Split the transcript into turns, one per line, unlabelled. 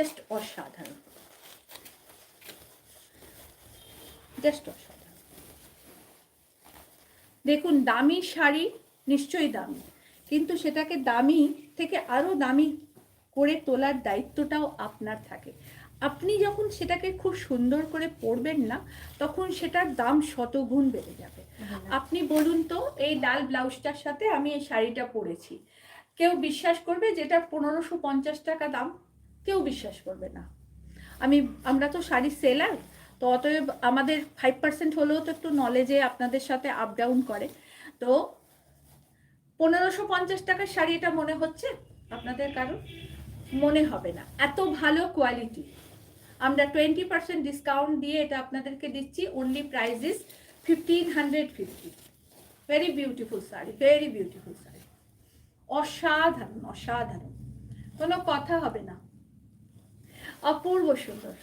Just অসাধারণ, just অসাধারণ। দেখুন, দামি শাড়ি নিশ্চয়ই দামি, কিন্তু সেটাকে দামি থেকে আরও দামি করে তোলার দায়িত্বটাও আপনার থাকে। আপনি যখন সেটাকে খুব সুন্দর করে পরবেন না, তখন সেটার দাম শতগুণ বেড়ে যাবে। আপনি বলুন তো, এই লাল ব্লাউজটার সাথে আমি এই শাড়িটা পরেছি, কেউ বিশ্বাস করবে যেটা 1550 টাকা দাম? কেউ বিশ্বাস করবে না। আমরা তো শাড়ির সেলার, তো অতএব আমাদের 5% হলেও তো একটু নলেজে আপনাদের সাথে আপ ডাউন করে। তো 1550 টাকার শাড়ি এটা মনে হচ্ছে আপনাদের কারণ? মনে হবে না। এত ভালো কোয়ালিটি। আমরা 20% ডিসকাউন্ট দিয়ে এটা আপনাদেরকে দিচ্ছি। Only price is 1550। Very beautiful sari, very beautiful sari, অসাধারণ অসাধারণ, কোনো কথা হবে না, অপূর্ব সুন্দর।